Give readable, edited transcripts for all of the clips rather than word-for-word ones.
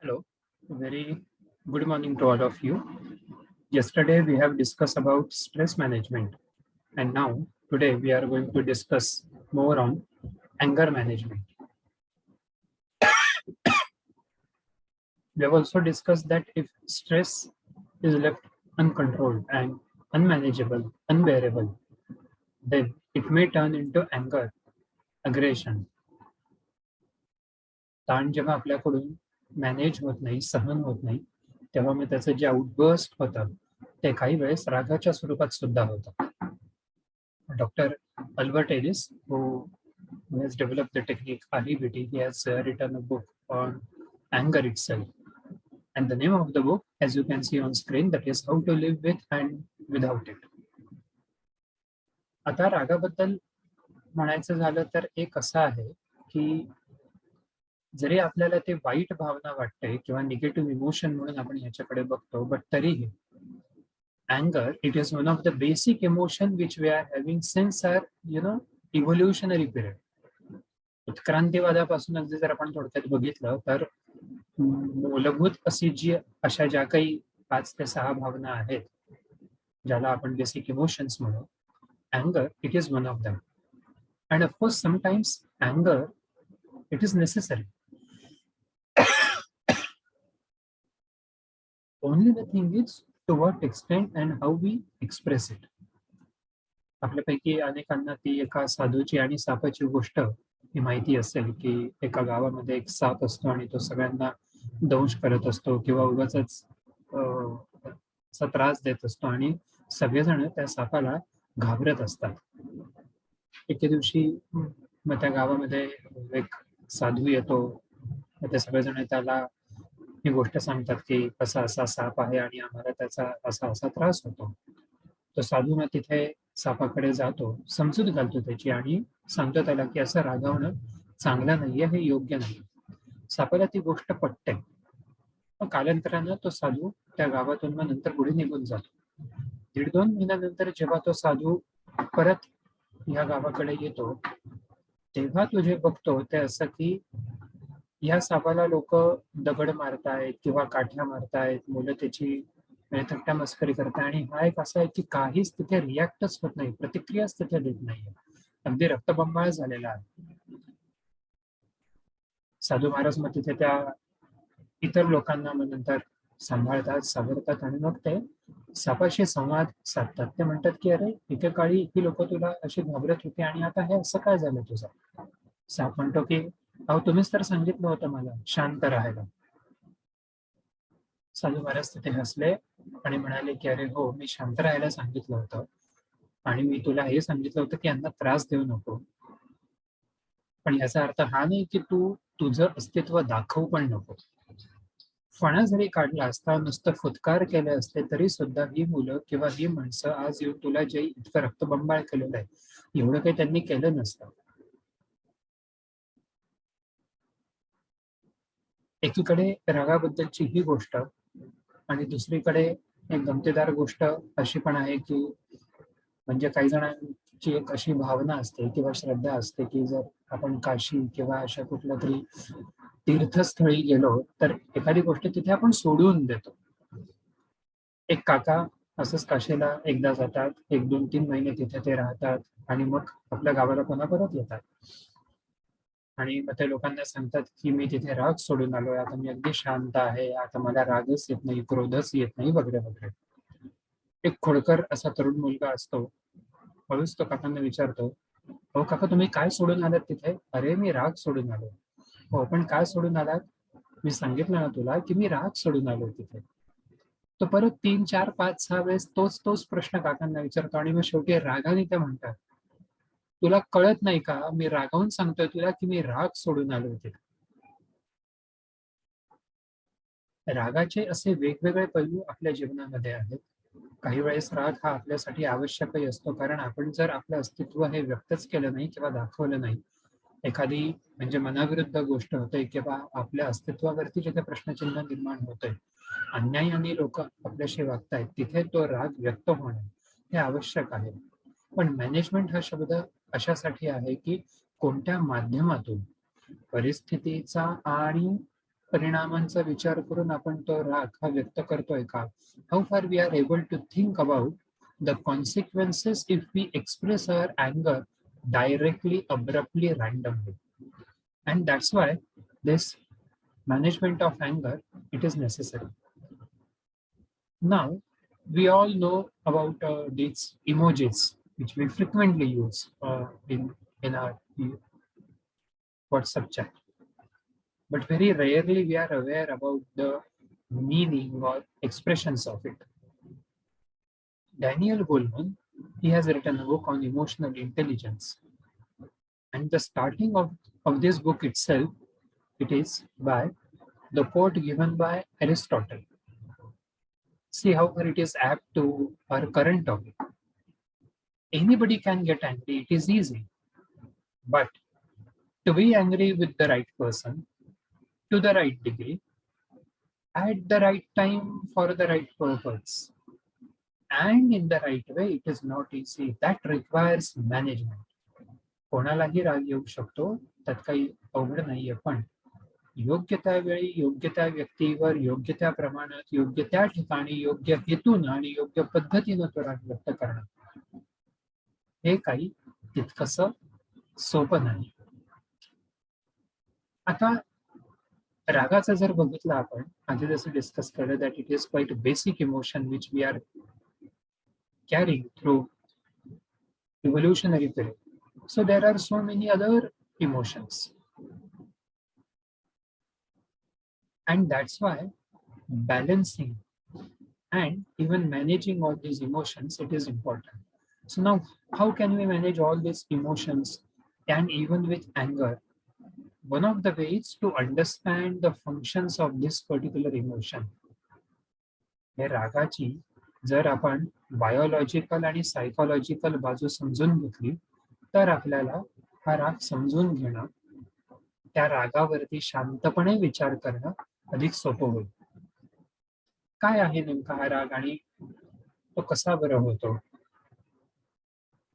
Hello, very good morning to all of you. Yesterday we have discussed about stress management, and now today we are going to discuss more on anger management. We have also discussed that if stress is left uncontrolled and unmanageable, unbearable, then it may turn into anger, aggression. ताण जेव्हा आपल्याकडून manage होत नाही, सहन होत नाही, तेव्हा मग त्याचं जे आउटबर्स्ट होतं ते काही वेळेस रागाच्या स्वरूपात सुद्धा होतं. Dr. Albert Ellis, who has developed the technique REBT, he has written a book on anger itself. And the name of the book, as you can see on screen, that is How to Live with and Without It. आता रागाबद्दल म्हणायचं झालं तर एक असं आहे की जरी आपल्याला ते वाईट भावना वाटते किंवा निगेटिव्ह इमोशन म्हणून आपण ह्याच्याकडे बघतो, बट तरीही anger, it is one of the basic emotion which we are having since our evolutionary period. उत्क्रांतीवादापासून अगदी जर आपण थोडक्यात बघितलं तर मूलभूत अशा ज्या काही 5 ते 6 भावना आहेत ज्याला आपण बेसिक इमोशन्स म्हणू, anger it is one of them. And of course sometimes anger it is necessary. Only the thing is to what extent and how we express it. आपल्यापैकी अनेकांना ती एका साधूची आणि सापाची गोष्ट ही माहिती असेल की एका गावामध्ये एक साप असतो आणि तो सगळ्यांना दंश करत असतो किंवा उगाचच असा त्रास देत असतो आणि सगळेजण त्या सापाला घाबरत असतात. एके दिवशी मग त्या गावामध्ये एक साधू येतो, मग ते सगळेजण त्याला ही गोष्ट सांगतात की असा असा साप आहे आणि आम्हाला त्याचा असा असा त्रास होतो. तो साधू मग तिथे सापाकडे जातो, समजूत घालतो त्याची आणि सांगतो त्याला की असं रागावणं चांगलं नाहीये, हे योग्य नाही. सापाला ती गोष्ट पटते. मग कालांतरानं तो साधू त्या गावातून मग नंतर पुढे निघून जातो. 1.5-2 महिन्यानंतर जेव्हा तो साधू परत ह्या गावाकडे येतो, तेव्हा तो जे बघतो ते असं की या सापाला लोक दगड मारतायत किंवा काठ्या मारतायत, मुलं त्याची थट्टा मस्करी करताय आणि हा एक असा आहे की काहीच तिथे रिॲक्टच होत नाही, प्रतिक्रियाच तिथे देत नाहीये, अगदी रक्तबंबाळ झालेला आहे. साधू महाराज मग तिथे त्या इतर लोकांना मग नंतर सांभाळतात, सावरतात आणि मग ते सापाशी संवाद साधतात. ते म्हणतात की अरे एकेकाळी ही लोक तुला अशी घाबरत होती आणि आता हे असं काय झालं तुझं? साप म्हणतो की अहो तुम्हीच तर सांगितलं होतं मला शांत राहायला. साधू महाराज तिथे हसले आणि म्हणाले की अरे हो, मी शांत राहायला सांगितलं होतं आणि मी तुला हे सांगितलं होतं की यांना त्रास देऊ नको, पण याचा अर्थ हा नाही की तू तुझं अस्तित्व दाखवू पण नको. फणा जरी काढला असता, नुसतं फुतकार केले असते तरी सुद्धा ही मुलं किंवा ही माणसं आज येऊन तुला जे इतकं रक्तबंबाळ केलेलं आहे एवढं काही त्यांनी केलं नसतं. एकीकडे रागाबद्दलची ही गोष्ट आणि दुसरीकडे एक गमतीदार गोष्ट अशी पण आहे की म्हणजे काही जणांची एक अशी भावना असते किंवा श्रद्धा असते की जर आपण काशी किंवा अशा कुठल्या तरी तीर्थस्थळी गेलो तर एखादी गोष्ट तिथे आपण सोडून देतो. एक काका असंच काशीला एकदा जातात, 1-2-3 महिने तिथे ते राहतात आणि मग आपल्या गावाला पुन्हा परत येतात. आणि मग ते लोकांना सांगतात की मी तिथे राग सोडून आलोय, आता मी अगदी शांत आहे, आता मला रागच येत नाही, क्रोधच येत नाही वगैरे वगैरे. एक खोडकर असा तरुण मुलगा असतो, हळूच तो काकांना विचारतो, हो काका तुम्ही काय सोडून आलात तिथे? अरे मी राग सोडून आलो. हो पण काय सोडून आलात? मी सांगितलं ना तुला की मी राग सोडून आलो तिथे. तो परत 3-4-5-6 वेळेस तोच प्रश्न काकांना विचारतो आणि मग शेवटी रागाने ते म्हणतात, तुला कळत नाही का, मी रागावून सांगतोय तुला की मी राग सोडून आलो तिथे. रागाचे असे वेगवेगळे पैलू आपल्या जीवनामध्ये आहेत. काही वेळेस राग हा आपल्यासाठी आवश्यकही असतो, कारण आपण जर आपलं अस्तित्व हे व्यक्तच केलं नाही किंवा दाखवलं नाही, एखादी म्हणजे मनाविरुद्ध गोष्ट होते किंवा आपल्या अस्तित्वावरती जिथे प्रश्नचिन्ह निर्माण होतंय, अन्यायाने लोक आपल्याशी वागतायत, तिथे तो राग व्यक्त होणे हे आवश्यक आहे. पण मॅनेजमेंट हा शब्द अशासाठी आहे की कोणत्या माध्यमातून परिस्थितीचा आणि परिणामांचा विचार करून आपण तो राग हा व्यक्त करतोय का? How far we are able to think about the consequences if we express our अँगर directly, abruptly, randomly. And that's why this management of anger, it is necessary. Now, we all know about these emojis, which we frequently use in our WhatsApp chat. But very rarely we are aware about the meaning or expressions of it. Daniel Goleman, he has written a book on emotional intelligence. And the starting of this book itself, it is by the quote given by Aristotle. See how it is apt to our current topic. Anybody can get angry, it is easy. But to be angry with the right person, to the right degree, at the right time for the right purpose, and in the right way, it is not easy. That requires management. कोणालाही राग येऊ शकतो, त्यात काही अवघड नाहीये, पण योग्य त्या वेळी, योग्य त्या व्यक्तीवर, योग्य त्या प्रमाणात, योग्य त्या ठिकाणी, योग्य हेतून आणि योग्य पद्धतीनं तो राग व्यक्त करणं, हे काही तितकंसं सोपं नाही. आता रागाचं जर बघितलं आपण, आधी जसं डिस्कस केलं that it is quite basic emotion which we are carrying through evolutionary period. So there are so many other emotions. And that's why balancing and even managing all these emotions, it is important. So now, how can we manage all these emotions and even with anger? One of the ways to understand the functions of this particular emotion. हे रागाची जर आपण biological आणि psychological बाजू समजून घेतली तर आपल्याला हा राग समजून घेणं, त्या रागावरती शांतपणे विचार करणं अधिक सोपं होईल. काय आहे नेमका हा राग आणि तो कसा बरं होतो?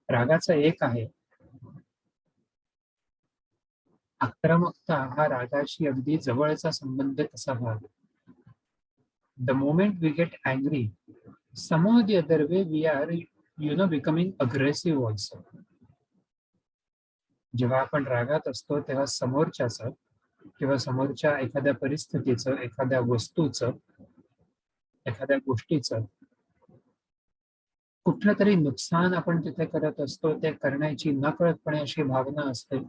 रागाचा एक आहे आक्रमकता. हा रागाशी अगदी जवळचा संबंध कसा भाग. The moment we get angry, somehow the other way we are, becoming aggressive also. जेव्हा आपण रागात असतो तेव्हा समोरच्याचं किंवा समोरच्या एखाद्या परिस्थितीचं, एखाद्या वस्तूचं, एखाद्या गोष्टीचं कुठलं तरी नुकसान आपण तिथे करत असतो. ते करण्याची नकळतपणे अशी भावना असते.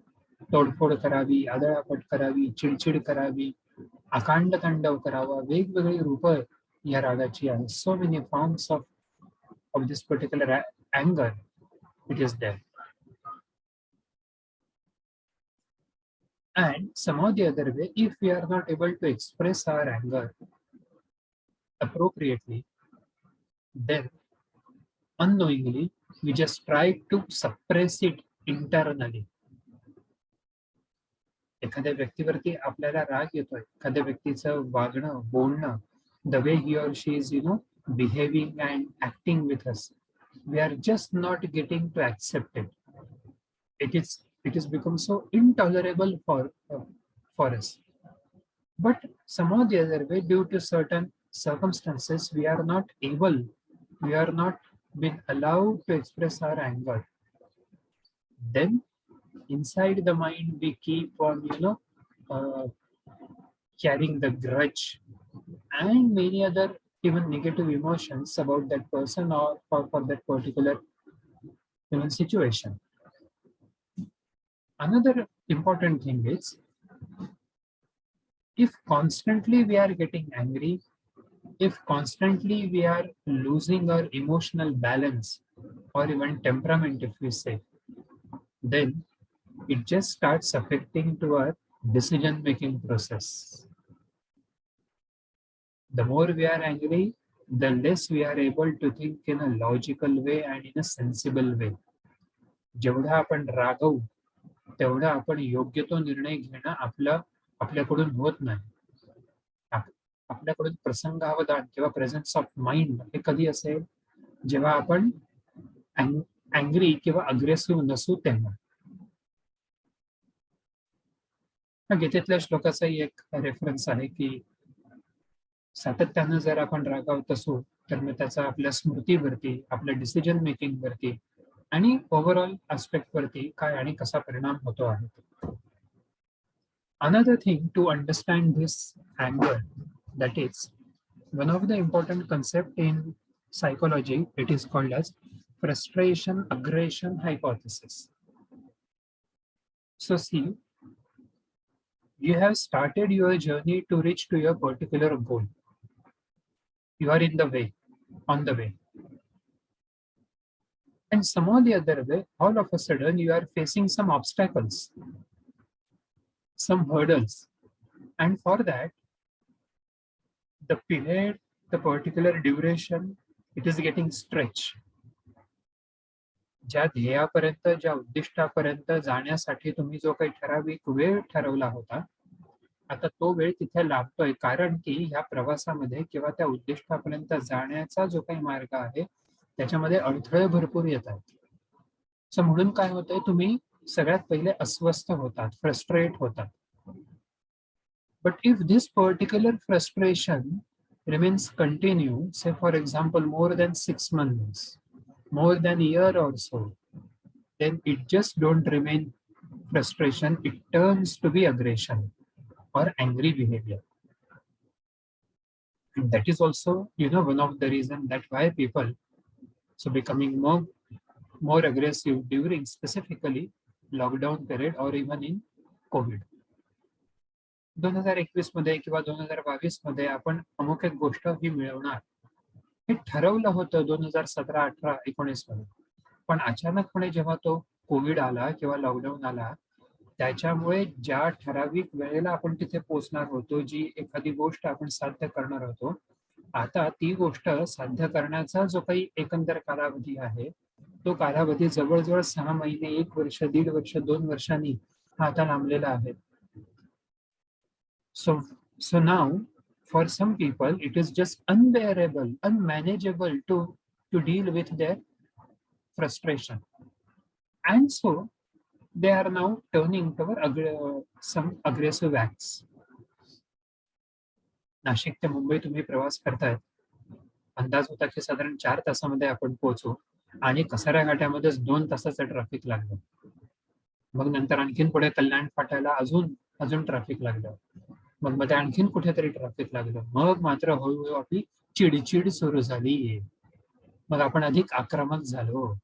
तोडफोड करावी, आदळापट करावी, चिडचिड करावी, अकांड तांडव करावा, वेगवेगळी रूपं या रागाची आहेत. So many forms of this particular anger, it is there. And somehow the other way, if we are not able to express our anger appropriately, then unknowingly we just try to suppress it internally. एखाद्या व्यक्तीवरती आपल्याला राग येतोय, एखाद्या व्यक्तीचं वागणं, बोलणं, the way he or she is, behaving and acting with us, we are just not getting to accept it. It is become so intolerable for us. But somehow the other way, due to certain circumstances, we are not been allowed to express our anger. Then inside the mind we keep on carrying the grudge and many other even negative emotions about that person or for that particular even situation. Another important thing is, if constantly we are getting angry, if constantly we are losing our emotional balance or even temperament, if we say, then it just starts affecting to our decision making process. The more we are angry, the less we are able to think in a logical way and in a sensible way. जेवढा आपण रागवू तेवढा आपण योग्य तो निर्णय घेणं आपल्याकडून होत नाही. आपल्याकडून प्रसंगावधान किंवा प्रेझन्स ऑफ माइंड हे कधी असेल, जेव्हा आपण अँग्री किंवा अग्रेसिव्ह नसू तेव्हा. गीतेतल्या श्लोकाचाही एक रेफरन्स आहे की सातत्यानं जर आपण रागावत असू तर मग त्याचा आपल्या स्मृतीवरती, आपल्या डिसिजन मेकिंग वरती आणि ओव्हरऑल आस्पेक्ट वरती काय आणि कसा परिणाम होतो आहे. Another thing to understand this anger, that is one of the important concept in psychology, it is called as frustration aggression hypothesis. So see, you have started your journey to reach to your particular goal. You are in the way, on the way. And somehow the other way, all of a sudden you are facing some obstacles, some hurdles. And for that, the period, the particular duration, it is getting stretched. ज्या ध्येयापर्यंत, ज्या उद्दिष्टापर्यंत जाण्यासाठी तुम्ही जो काही ठराविक वेळ ठरवला होता, आता तो वेळ तिथे लाभतोय. कारण की ह्या प्रवासामध्ये किंवा त्या उद्दिष्टापर्यंत जाण्याचा जो काही मार्ग आहे, त्याच्यामध्ये अडथळे भरपूर येत आहेत. सो म्हणून काय होतंय, तुम्ही सगळ्यात पहिले अस्वस्थ होतात, फ्रस्ट्रेट होतात. But if this particular frustration remains continue, say for example, more than 6 months, more than a year or so, then it just don't remain frustration, it turns to be aggression or angry behavior. And that is also, one of the reason that why people so becoming more aggressive during specifically lockdown period or even in COVID. 2021 मध्ये किंवा 2022 मध्ये आपण अमुक एक गोष्ट ही मिळवणार हे ठरवलं होतं 2017, 18, 19 मध्ये. पण अचानकपणे जेव्हा तो कोविड आला किंवा लॉकडाऊन आला, त्याच्यामुळे ज्या ठराविक वेळेला आपण तिथे पोहोचणार होतो, जी एखादी गोष्ट आपण साध्य करणार होतो, आता ती गोष्ट साध्य करण्याचा जो काही एकंदर कालावधी आहे, तो कालावधी जवळ-जवळ 6 महिने, 1 वर्ष, 1.5 वर्ष, 2 वर्षांनी हा आता लांबलेला आहे. So now, for some people, it is just unbearable, unmanageable to deal with their frustration, and so they are now turning toward some aggressive acts. Nashik ते मुंबई तुम्ही प्रवास करताय, अंदाज होता की साधारण 4 तासामध्ये आपण पोहोचू आणि कसारा घाटामध्येच 2 तासाचं ट्रॅफिक लागलं. मग नंतर आणखीन पुढे कल्याण फाट्याला अजून ट्रॅफिक लागलं. मग मध्ये आणखीन कुठेतरी ट्रॅफिक लागलं. मग मात्र हळूहळू आपली चिडचिड सुरू झाली. मग आपण अधिक आक्रमक झालो.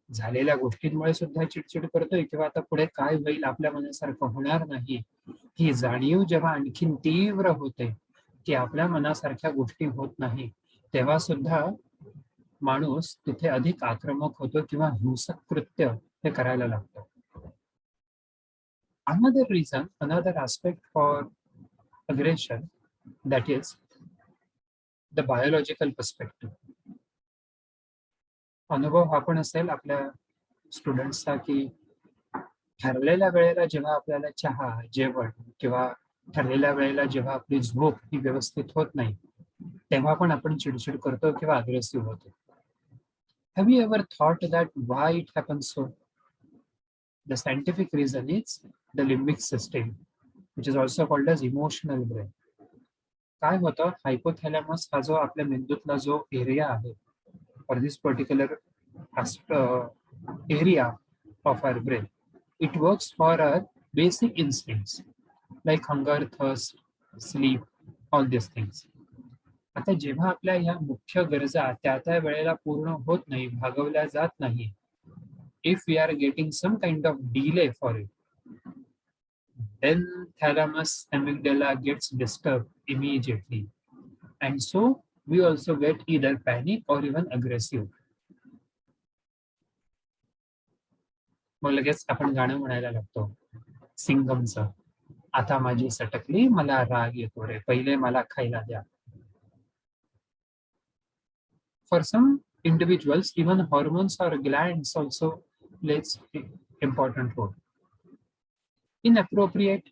झालेल्या गोष्टींमुळे सुद्धा चिडचिड करतोय किंवा आता पुढे काय होईल आपल्या मनासारखं होणार नाही, ही जाणीव जेव्हा आणखीन तीव्र होते, की आपल्या मनासारख्या गोष्टी होत नाही, तेव्हा सुद्धा माणूस तिथे अधिक आक्रमक होतो किंवा हिंसक कृत्य हे करायला लागतो. Another reason, another aspect for aggression, that is the biological perspective. अनुभव हा पण असेल आपल्या स्टुडंट्सचा की ठरलेल्या वेळेला जेव्हा आपल्याला चहा, जेवण किंवा ठरलेल्या वेळेला जेव्हा आपली झोप ही व्यवस्थित होत नाही, तेव्हा पण आपण चिडचिड करतो किंवा अग्रेसिव्ह होतो. Have you ever thought that why it happens so? The scientific reason is the limbic system, which is also called as emotional brain. काय होतं, हायपोथॅलॅमस हा जो आपल्या मेंदूतला जो एरिया आहे, for this particular area of our brain, it works for our basic instincts like hunger, thirst, sleep, all these things. आता जेव्हा आपल्या ह्या मुख्य गरजा त्या वेळेला पूर्ण होत नाही, भागवल्या जात नाही, if we are getting some kind of delay for it, then thalamus amygdala gets disturbed immediately, and so we also get either panic or even aggressive. मग लगेच आपण गाणं म्हणायला लागतो सिंगमचं, आता माझी सटकली मला राग येतो रे, पहिले मला खायला द्या. For some individuals, even hormones or glands also plays important role. Inappropriate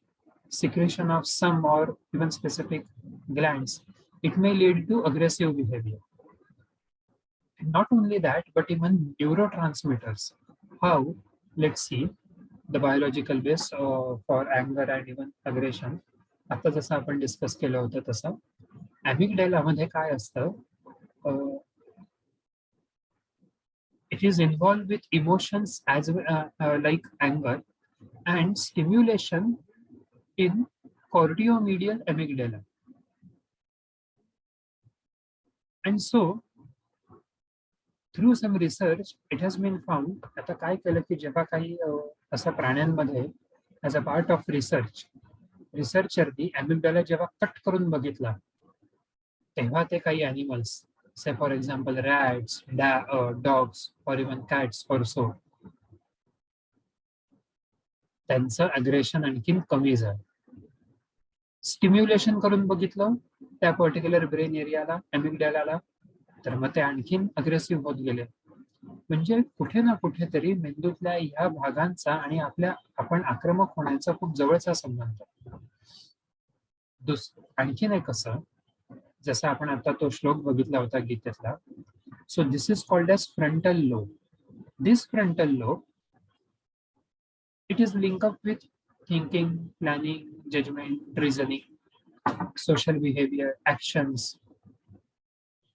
secretion of some or even specific glands, it may lead to aggressive behavior. And not only that, but even neurotransmitters. How? Let's see. The biological base for अँगर and even aggression. आता जसं आपण discuss केलं होतं तसं ॲमिग्डॅलामध्ये काय असतं, it is involved with emotions as like anger and stimulation in cortiomedial amygdala. And so through some research it has been found, आता काय केलं की जेव्हा काही असं प्राण्यांमध्ये ॲज अ पार्ट ऑफ रिसर्चरनी ॲमिग्डाला जेव्हा कट करून बघितला, तेव्हा ते काही animals, say for example rats, dogs और इवन कॅट्स ऑल्सो, त्यांचं अग्रेशन आणखीन कमी झालं. स्टिम्युलेशन करून बघितलं त्या पर्टिक्युलर ब्रेन एरियाला, ॲमिग्डालाला, तर मग ते आणखीन अग्रेसिव्ह होत गेले. म्हणजे कुठे ना कुठेतरी मेंदूतल्या ह्या भागांचा आणि आपण आक्रमक होण्याचा खूप जवळचा संबंध. आणखीन एक असं, जसं आपण आता तो श्लोक बघितला होता गीतेतला, so this is called as frontal lobe. This frontal lobe, it is link up with thinking, planning, judgement, reasoning, social behavior, actions,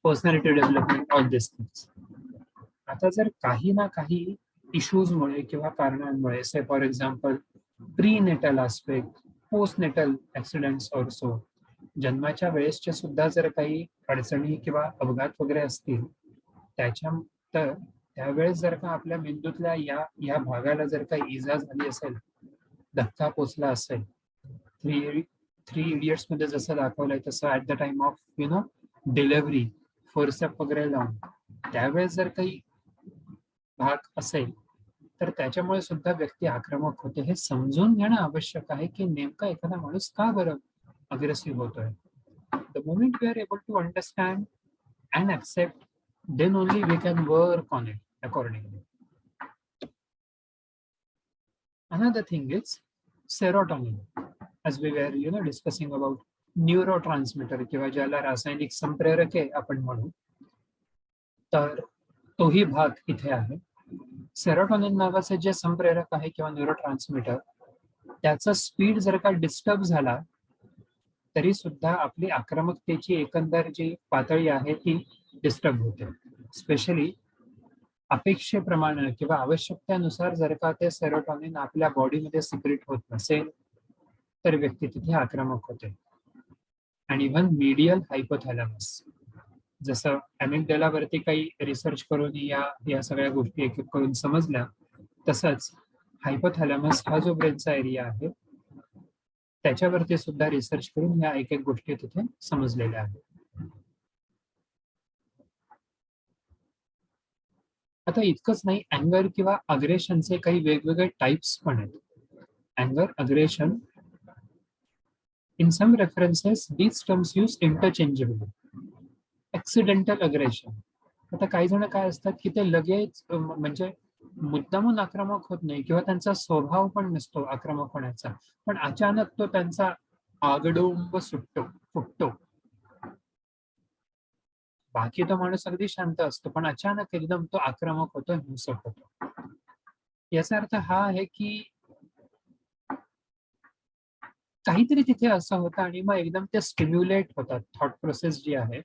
personality development, all these things. आता जर काही ना काही इश्यूजमुळे किंवा कारणांमुळे, say for example prenatal aspect, postnatal accidents also, जन्माच्या वेळेसच्या सुद्धा जर काही अडचणी किंवा अपघात वगैरे असतील, तर त्यावेळेस जर का आपल्या मेंदूतल्या या भागाला जर काही इजा झाली असेल, धक्का पोचला असेल, थ्री इडियट्स मध्ये जसं दाखवलंय तसं at the time of delivery forceps वगैरे लावून, त्यावेळेस जर काही भाग असेल तर त्याच्यामुळे सुद्धा व्यक्ती आक्रमक होते. हे समजून घेणं आवश्यक आहे की नेमका एखादा माणूस का बरं अग्रेसिव्ह होतोय. The moment we are able to understand and accept, then only we can work on it accordingly. Another thing is serotonin, as we were discussing about neurotransmitter किंवा ज्याला रासायनिक संप्रेरके आपण म्हणू, तर तोही भाग इथे आहे. सेरोटोनिन नावाचे जे संप्रेरक आहे किंवा न्यूरोट्रान्समीटर, त्याचा स्पीड जर का डिस्टर्ब झाला तरी सुद्धा आपली आक्रमकतेची एकंदर जी पातळी आहे ती डिस्टर्ब होते. स्पेशली अपेक्षेप्रमाणे किंवा आवश्यकतेनुसार जर का ते सेरोटोनिन आपल्या बॉडीमध्ये सिक्रेट होत नसेल तर व्यक्ती तिथे आक्रमक होते. आणि इव्हन मीडियल हायपोथॅलॅमस, जसं ॲमिग्डालावरती काही रिसर्च करून या सगळ्या गोष्टी एक एक करून समजल्या, तसंच हायपोथॅलॅमस हा जो ब्रेनचा एरिया आहे त्याच्यावरती सुद्धा रिसर्च करून या एक एक गोष्टी तिथे समजलेल्या आहेत. आता इतकंच नाही, अँगर किंवा अग्रेशनचे काही वेगवेगळे टाइप्स पण आहेत. अँगर, aggression, in some references these terms use interchangeably. Accidental aggression, आता काही जण काय असतात की ते लगेच म्हणजे मुद्दामून आक्रमक होत नाही किंवा त्यांचा स्वभाव पण नसतो आक्रमक होण्याचा, पण अचानक तो त्यांचा आगडोंब फुटतो. बाकी तो माणूस अगदी शांत असतो, पण अचानक एकदम तो आक्रमक होतो, हिंसक होतो. याचा अर्थ हा आहे की काहीतरी तिथे असं होतं आणि मग एकदम ते स्टिम्युलेट होतात. थॉट प्रोसेस जी आहे,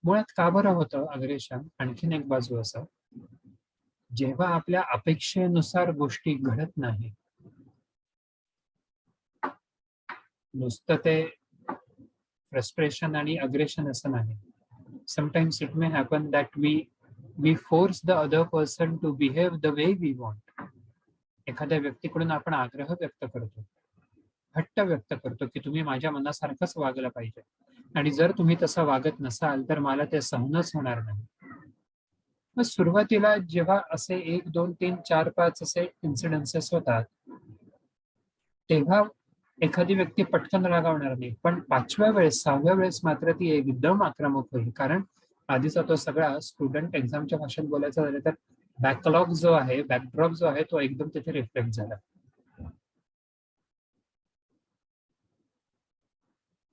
मुळात का बरं होतं अग्रेशन, आणखीन एक बाजू असं, जेव्हा आपल्या अपेक्षेनुसार गोष्टी घडत नाही, नुसतं ते फ्रस्ट्रेशन आणि अग्रेशन असं नाही. Sometimes it may happen that we force the other person to behave the way we want. एखाद्या व्यक्तीकडून आपण आग्रह व्यक्त करतो, हट्ट व्यक्त करतो की तुम्ही माझ्या मनासारखंच वागलं पाहिजे, आणि जर तुम्ही तसं वागत नसाल तर मला ते सहनच होणार नाही. मग सुरुवातीला जेव्हा असे 1, 2, 3, 4, 5 असे इन्सिडेन्सेस होतात, तेव्हा एखादी व्यक्ती पटकन रागावणार नाही, पण 5व्या वेळेस, 6व्या वेळेस मात्र ती एकदम आक्रमक होईल. कारण आधीचा तो सगळा स्टुडंट एक्झामच्या भाषेत बोलायचं झालं तर बॅकलॉग जो आहे, बॅकड्रॉप जो आहे, तो एकदम तिथे रिफ्लेक्ट झाला.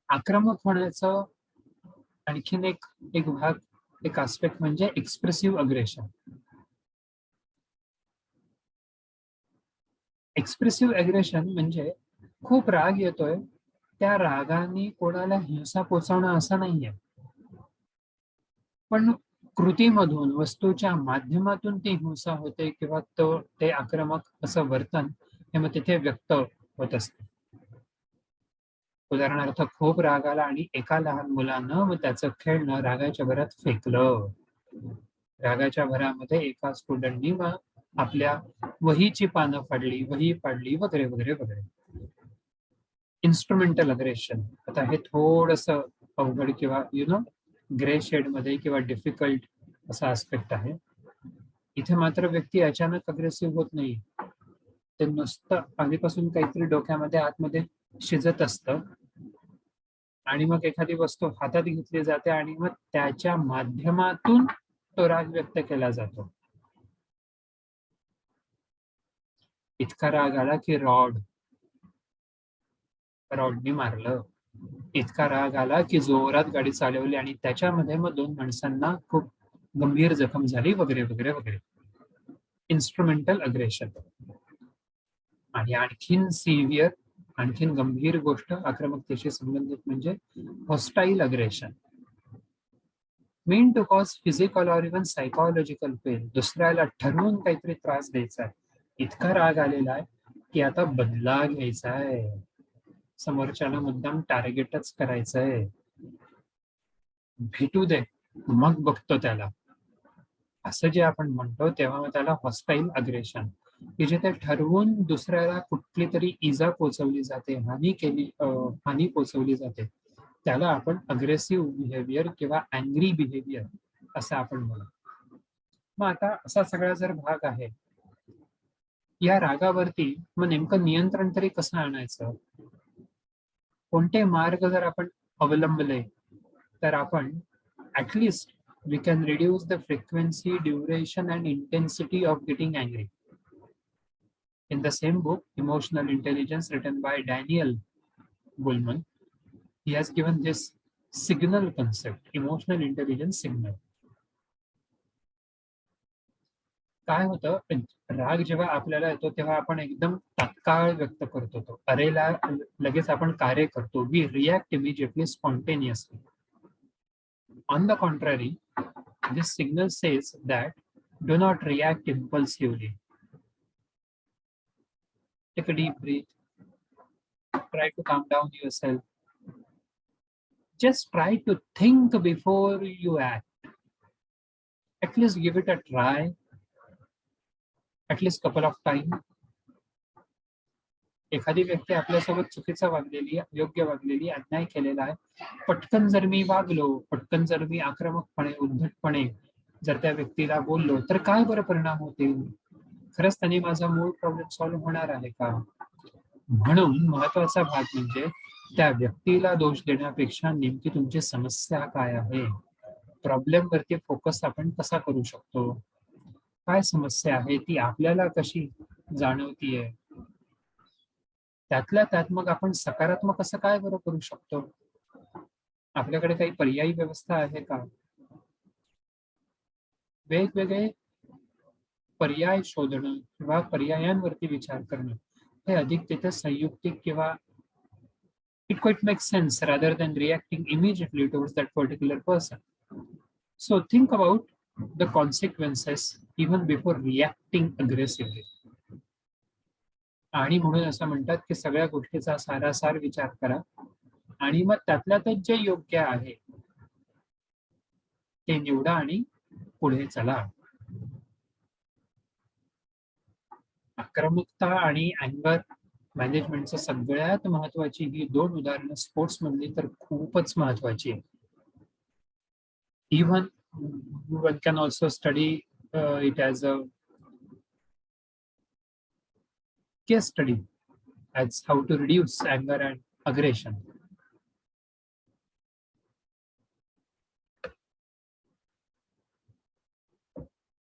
आक्रमक होण्याचं आणखीन एक भाग, एक आस्पेक्ट म्हणजे एक्सप्रेसिव्ह अग्रेशन. एक्सप्रेसिव्ह ॲग्रेशन म्हणजे खूप राग येतोय, त्या रागाने कोणाला हिंसा पोचवणं असं नाहीये. पण कृतीमधून, वस्तूच्या माध्यमातून ती हिंसा होते किंवा ते आक्रमक असं वर्तन हे मग तिथे व्यक्त होत असते. उदाहरणार्थ खूप राग आला आणि एका लहान मुलानं मग त्याचं खेळणं रागाच्या भरात फेकलं. रागाच्या भरामध्ये एका स्टुडंटनी मग आपल्या वहीची पानं फाडली, वही फाडली वगैरे, वगैरे, वगैरे. Instrumental aggression. आता हे थोडंसं अवघड किंवा ग्रे शेडमध्ये किंवा डिफिकल्ट असा आस्पेक्ट आहे. इथे मात्र व्यक्ती अचानक अग्रेसिव्ह होत नाही. ते नुसतं आधीपासून काहीतरी डोक्यामध्ये आतमध्ये शिजत असतं आणि मग एखादी वस्तू हातात घेतली जाते आणि मग त्याच्या माध्यमातून तो राग व्यक्त केला जातो. इतका राग आला की रॉडनी मारलं. इतका राग आला की जोरात गाडी चालवली आणि त्याच्यामध्ये मग 2 माणसांना खूप गंभीर जखम झाली वगैरे, वगैरे, वगैरे. Instrumental aggression. आणि आणखीन गंभीर गोष्ट आक्रमकतेशी संबंधित म्हणजे hostile aggression. Mean to cause physical or even psychological pain. दुसऱ्याला ठरवून काहीतरी त्रास द्यायचा आहे. इतका राग आलेला आहे की आता बदला घ्यायचा आहे. समोरच्याला मुद्दाम टार्गेटच करायचंय. भेटू दे, मग बघतो त्याला. असं जे आपण म्हणतो तेव्हा मग त्याला हॉस्टाईल अग्रेशन, की जिथे ठरवून दुसऱ्याला कुठली तरी इजा पोचवली जाते, हानी पोचवली जाते, त्याला आपण अग्रेसिव्ह बिहेवियर किंवा अँग्री बिहेवियर असं आपण म्हणू. मग आता असा सगळा जर भाग आहे, या रागावरती मग नेमकं नियंत्रण तरी कसं आणायचं? कोणते मार्ग जर आपण अवलंबले तर आपण at least we can reduce the frequency, duration, and intensity of getting angry. In the same book, Emotional Intelligence, written by Daniel Goleman, he has given this signal concept, emotional intelligence signal. काय होतं, राग जेव्हा आपल्याला येतो तेव्हा आपण एकदम तात्काळ व्यक्त करतो तो. अरेला लगेच आपण कार्य करतो. We react immediately, spontaneously. On the contrary, this signal says that do not react impulsively. Take a deep breath. Try to calm down yourself. Just try to think before you act. At least give it a try. At least couple of times. एखादी व्यक्ती आपल्यासोबत चुकीचं वागलेली, योग्य वागलेली, अन्याय केलेला आहे. पटकन जर मी वागलो, पटकन जर मी आक्रमकपणे, उद्धटपणे जर त्या व्यक्तीला बोललो, तर काय बरं परिणाम होतील? खरंच त्यांनी माझा मूळ प्रॉब्लेम सॉल्व्ह होणार आहे का? म्हणून महत्वाचा भाग म्हणजे त्या व्यक्तीला दोष देण्यापेक्षा नेमकी तुमची समस्या काय आहे, प्रॉब्लेम वरती फोकस आपण कसा करू शकतो, काय समस्या आहे ती आपल्याला कशी जाणवतीये, त्यातल्या त्यात मग आपण सकारात्मक असं काय बरं करू शकतो. आपल्याकडे काही पर्यायी व्यवस्था आहे का? वेगवेगळे पर्याय शोधणं किंवा पर्यायांवरती विचार करणं हे अधिक तिथे संयुक्तिक किंवा it quite makes sense rather than reacting immediately towards that particular person. So think about the consequences even before reacting aggressively. आणि म्हणून असं म्हणतात की सगळ्या गोष्टीचा सारासार विचार करा आणि मग त्यातल्यातच जे योग्य आहे ते निवडा आणि पुढे चला. आक्रमकता आणि अँगर मॅनेजमेंटचं सगळ्यात महत्वाची ही 2 उदाहरणं स्पोर्ट्स मधली तर खूपच महत्वाची आहे. Even one can also study it as a case study as how to reduce अँगर and aggression.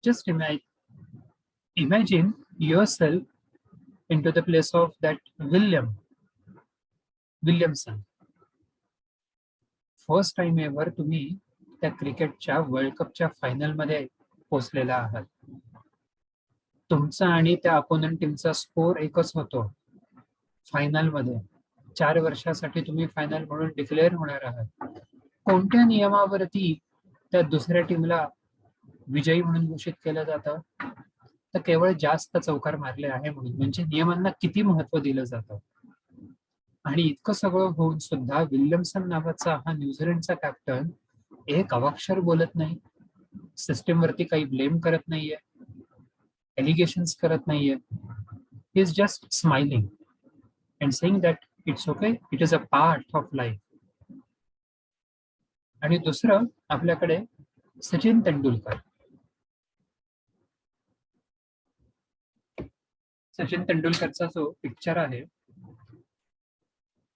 Just imagine yourself into the place of that Williamson. First time ever तुम्ही त्या क्रिकेटच्या वर्ल्ड कपच्या फायनलमध्ये पोहोचलेला आहात. तुमचा आणि त्या अपोनंट टीमचा स्कोर एकच होतो फायनलमध्ये. 4 वर्षासाठी तुम्ही फायनल म्हणून डिक्लेअर होणार आहात. कोणत्या नियमावरती त्या दुसऱ्या टीमला विजयी म्हणून घोषित केलं जातं? तर केवळ जास्त चौकार मारले आहे म्हणून. म्हणजे नियमांना किती महत्व दिलं जातं. आणि इतकं सगळं होऊन सुद्धा विल्यमसन नावाचा हा न्यूझीलंडचा कॅप्टन एक अवाक्षर बोलत नाही, सिस्टीमवरती काही ब्लेम करत नाहीये, एलिगेशन्स करत नाहीये. He is just smiling and saying that it's okay, it is a part of life. आणि दुसरं आपल्याकडे सचिन तेंडुलकर. सचिन तेंडुलकरचा जो पिक्चर आहे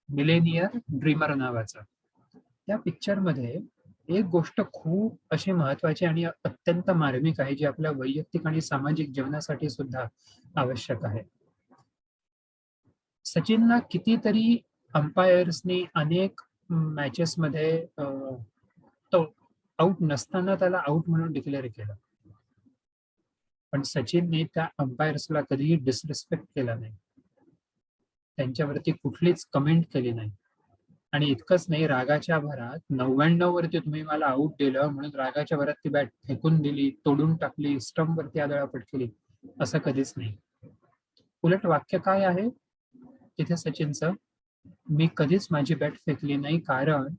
मिलेनियर ड्रीमर नावाचा, त्या पिक्चरमध्ये एक गोष्ट खूप अशी महत्वाची आणि अत्यंत मार्मिक आहे, जी आपल्या वैयक्तिक आणि सामाजिक जीवनासाठी सुद्धा आवश्यक आहे. सचिनला कितीतरी अंपायर्सनी अनेक मॅचेसमध्ये तो आउट नसताना त्याला आउट म्हणून डिक्लेअर केलं, पण सचिनने त्या अंपायर्सला कधीही डिसरिस्पेक्ट केला नाही, त्यांच्यावरती कुठलीच कमेंट केली नाही. आणि इतकंच नाही, रागाच्या भरात 99 वरती तुम्ही मला आउट दिलं म्हणून रागाच्या भरात ती बॅट फेकून दिली, तोडून टाकली, स्टंप वरती आदळापट केली, असं कधीच नाही. उलट वाक्य काय आहे तिथे सचिनचं? मी कधीच माझी बॅट फेकली नाही, कारण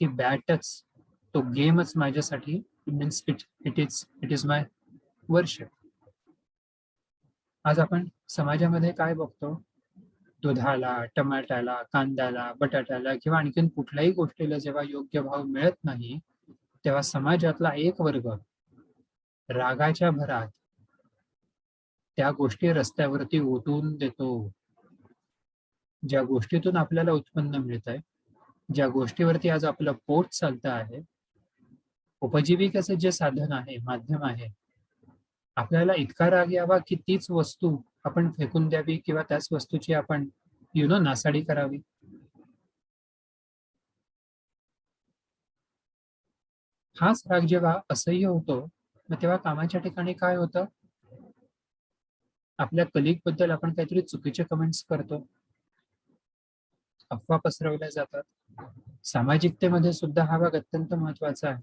ती बॅटच, तो गेमच माझ्यासाठी means it is my worship. आज आपण समाजामध्ये काय बघतो? दुधाला, टमाट्याला, कांद्याला, बटाट्याला किंवा आणखीन कुठल्याही गोष्टीला जेव्हा योग्य भाव मिळत नाही, तेव्हा समाजातला एक वर्ग रागाच्या भरात त्या गोष्टी रस्त्यावरती ओतून देतो. ज्या गोष्टीतून आपल्याला उत्पन्न मिळतंय, ज्या गोष्टीवरती आज आपलं पोट चालतं आहे, उपजीविकेचे जे साधन आहे, माध्यम आहे, आपल्याला इतका राग यावा की तीच वस्तू आपण फेकून द्यावी किंवा त्याच वस्तूची आपण नासाडी करावी. हाच राग जेव्हा असह्य होतो, मग तेव्हा कामाच्या ठिकाणी काय होतं? आपल्या कलिग बद्दल आपण काहीतरी चुकीचे कमेंट्स करतो, अफवा पसरवल्या जातात. सामाजिकतेमध्ये सुद्धा हा भाग अत्यंत महत्वाचा आहे.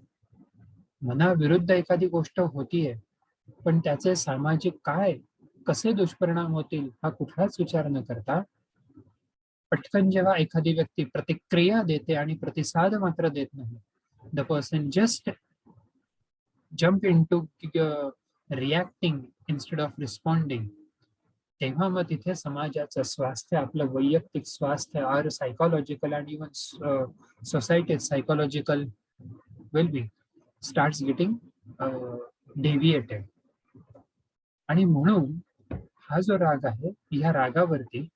मनाविरुद्ध एखादी गोष्ट होतीये, पण त्याचे सामाजिक काय, कसे दुष्परिणाम होतील हा कुठलाच विचार न करता पटकन जेव्हा एखादी व्यक्ती प्रतिक्रिया देते आणि प्रतिसाद मात्र देत नाही, the person just jump into reacting instead of responding, तेव्हा मग तिथे समाजाचं स्वास्थ्य, आपलं वैयक्तिक स्वास्थ्य, आर सायकोलॉजिकल आणि even society psychological wellbeing starts getting deviated. आणि म्हणून हा जो राग आहे, ह्या रागावरती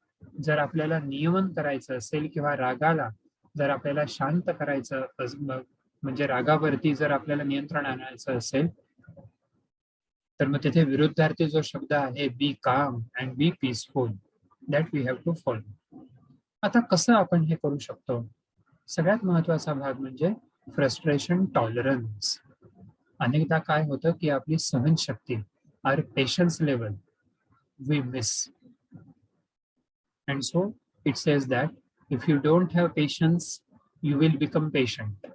जर आपल्याला नियमन करायचं असेल किंवा रागाला जर आपल्याला शांत करायचं म्हणजे रागावरती जर आपल्याला नियंत्रण आणायचं असेल, तर मग तिथे विरुद्धार्थी जो शब्द आहे, be calm and be peaceful, that we have to follow. आता कसं आपण हे करू शकतो? सगळ्यात महत्वाचा भाग म्हणजे फ्रस्ट्रेशन टॉलरन्स. अनेकदा काय होतं की आपली सहनशक्ती, or patience level we miss. And so it says that if you don't have patience, you will become patient.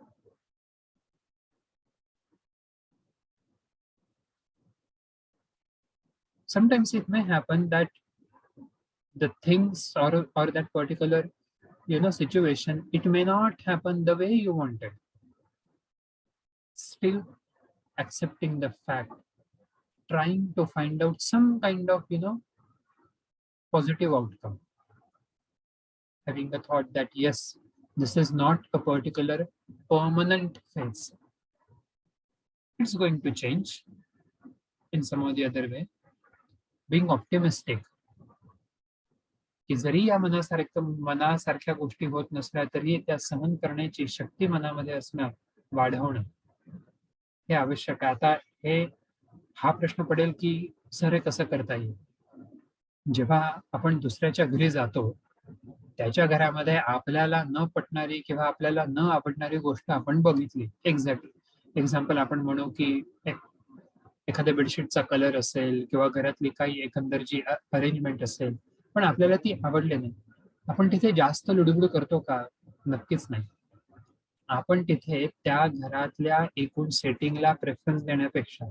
Sometimes it may happen that the things or that particular situation, it may not happen the way you wanted. Still accepting the fact, trying to find out some kind of positive outcome, having the thought that yes, this is not a particular permanent phase, it's going to change in some or the other way. Being optimistic, की जरी या मनासारख्या गोष्टी होत नसल्या तरी त्या सहन करण्याची शक्ती मनामध्ये असणं, वाढवणं हे आवश्यक आहे. आता हा प्रश्न पडेल की सर हे कसं करता येईल? जेव्हा आपण दुसऱ्याच्या घरी जातो, त्याच्या घरामध्ये आपल्याला न पटणारी किंवा आपल्याला न आवडणारी गोष्ट आपण बघितली, एक्झॅक्टली एक्झाम्पल आपण म्हणू की एखाद्या बेडशीटचा कलर असेल किंवा घरातली काही एकंदर जी अरेंजमेंट असेल, पण आपल्याला ती आवडली नाही. आपण तिथे जास्त लुडबुड करतो का? नक्कीच नाही. आपण तिथे त्या घरातल्या एकूण सेटिंगला प्रेफरन्स देण्यापेक्षा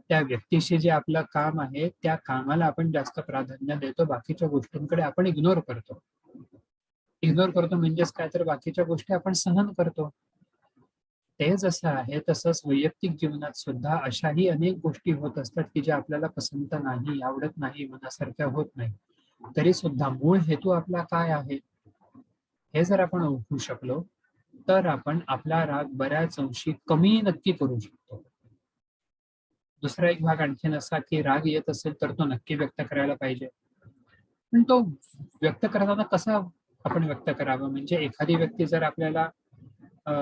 त्या व्यक्तीशी जे आपलं काम आहे, त्या कामाला आपण जास्त प्राधान्य देतो. बाकीच्या गोष्टींकडे आपण इग्नोर करतो. इग्नोर करतो म्हणजेच काय, तर बाकीच्या गोष्टी आपण सहन करतो. ते जसं आहे तसंच वैयक्तिक जीवनात सुद्धा अशाही अनेक गोष्टी होत असतात, की ज्या आपल्याला पसंत नाही, आवडत नाही, मनासारख्या होत नाही. तरी सुद्धा मूळ हेतू आपला काय आहे, हे जर आपण ओळखू शकलो, तर आपण आपला राग बऱ्याच अंशी कमी नक्की करू शकतो. दुसरा एक भाग आणखीन असा, की राग येत असेल तर तो नक्की व्यक्त करायला पाहिजे. पण तो व्यक्त करताना कसा आपण व्यक्त करावा? म्हणजे एखादी व्यक्ती जर आपल्याला अ,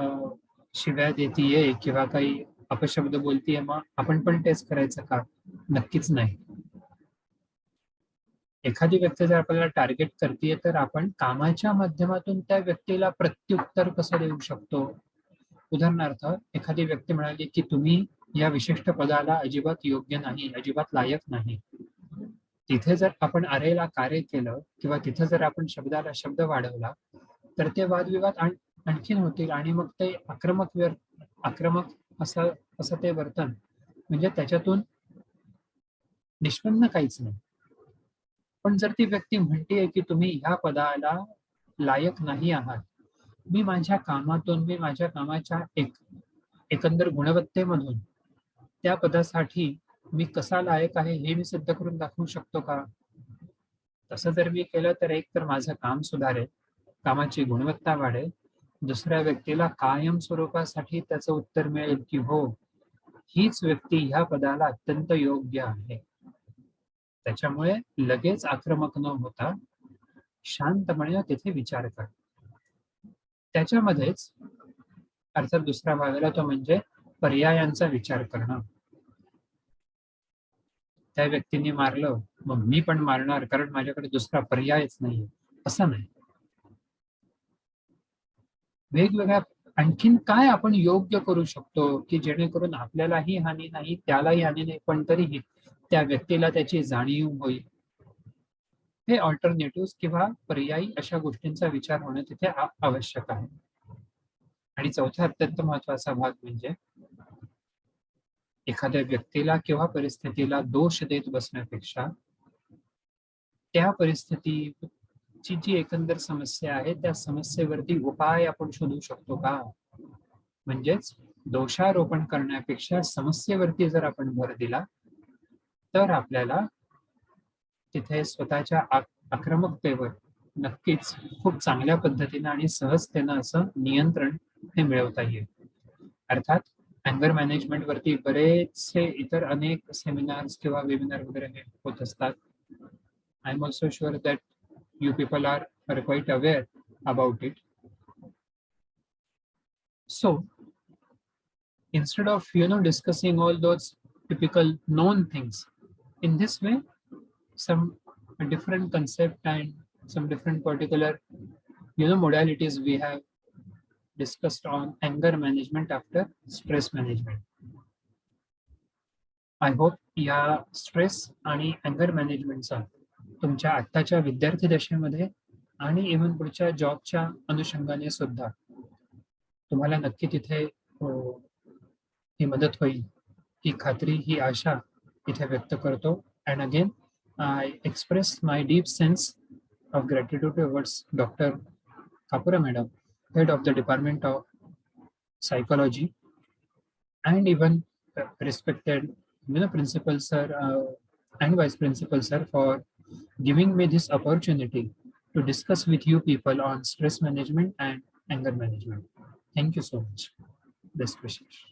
शिव्या देतीये किंवा काही अपशब्द बोलतीये, मग आपण पण तेच करायचं का? नक्कीच नाही. एखादी व्यक्ती जर आपल्याला टार्गेट करतीये, तर आपण कामाच्या माध्यमातून त्या व्यक्तीला प्रत्युत्तर कसं देऊ शकतो? उदाहरणार्थ, एखादी व्यक्ती म्हणाली, की "तुम्ही या विशिष्ट पदाला अजिबात योग्य नाही, अजिबात लायक नाही." तिथे जर आपण अरेला कार्य केलं किंवा तिथे जर आपण शब्दाला शब्द वाढवला, तर ते वादविवाद आणखीन होतील आणि मग ते आक्रमक असं असं ते वर्तन म्हणजे त्याच्यातून निष्पन्न काहीच नाही. पण जर ती व्यक्ती म्हणतीये, की तुम्ही ह्या पदाला लायक नाही आहात. मी माझ्या कामाच्या एकंदर गुणवत्तेमधून त्या पदासाठी मी कसा लायक आहे हे मी सिद्ध करून दाखवू शकतो का? तसं जर मी केलं तर एक तर माझं काम सुधारेल, कामाची गुणवत्ता वाढेल. दुसऱ्या व्यक्तीला कायम स्वरूपासाठी त्याचं उत्तर मिळेल, की हो, हीच व्यक्ती ह्या पदाला अत्यंत योग्य आहे. त्याच्यामुळे लगेच आक्रमक न होता शांतपणे तिथे विचार करा. त्याच्यामध्येच अर्थात दुसरा भाग आला तो म्हणजे पर्यायांचा विचार करणं. त्या व्यक्तीने मारलं, मग मी पण मारणार कारण माझ्याकडे दुसरा पर्यायच नाहीये, असं नाही. वेगवेगळ्या आणखीन काय आपण योग्य करू शकतो, की जेणेकरून आपल्यालाही हानी नाही, त्यालाही हानी नाही, पण तरीही त्या व्यक्तीला त्याची जाणीव होईल. हे अल्टरनेटिव्हज किंवा पर्यायी अशा गोष्टींचा विचार होणं तिथे आवश्यक आहे. आणि चौथा अत्यंत महत्त्वाचा भाग म्हणजे एखाद्या व्यक्तीला किंवा परिस्थितीला दोष देत बसण्यापेक्षा त्या परिस्थितीची जी एकंदर समस्या आहे, त्या समस्येवरती उपाय आपण शोधू शकतो का? म्हणजेच दोषारोपण करण्यापेक्षा समस्येवरती जर आपण भर दिला, तर आपल्याला तिथे स्वतःच्या आक्रमकतेवर नक्कीच खूप चांगल्या पद्धतीनं आणि सहजतेनं असं नियंत्रण हे मिळवता येईल. अर्थात अँगर मॅनेजमेंट वरती बरेचसे इतर अनेक सेमिनार्स किंवा वेबिनार वगैरे हे होत असतात. I am also sure that you people are quite aware about it. So instead of discussing all those typical known things, in this way some different concept and some different particular modalities we have discussed on anger management after stress management. I hope या stress आणि अँगर मॅनेजमेंटचा तुमच्या आत्ताच्या विद्यार्थी दशेमध्ये आणि even पुढच्या जॉबच्या अनुषंगाने सुद्धा तुम्हाला नक्की तिथे ही मदत होईल, ही खात्री, ही आशा इथे व्यक्त करतो. And again I express my deep sense of gratitude towards doctor Kapura madam, head of the department of psychology, and even respected principal sir and vice principal sir for giving me this opportunity to discuss with you people on stress management and anger management. Thank you so much. Best wishes.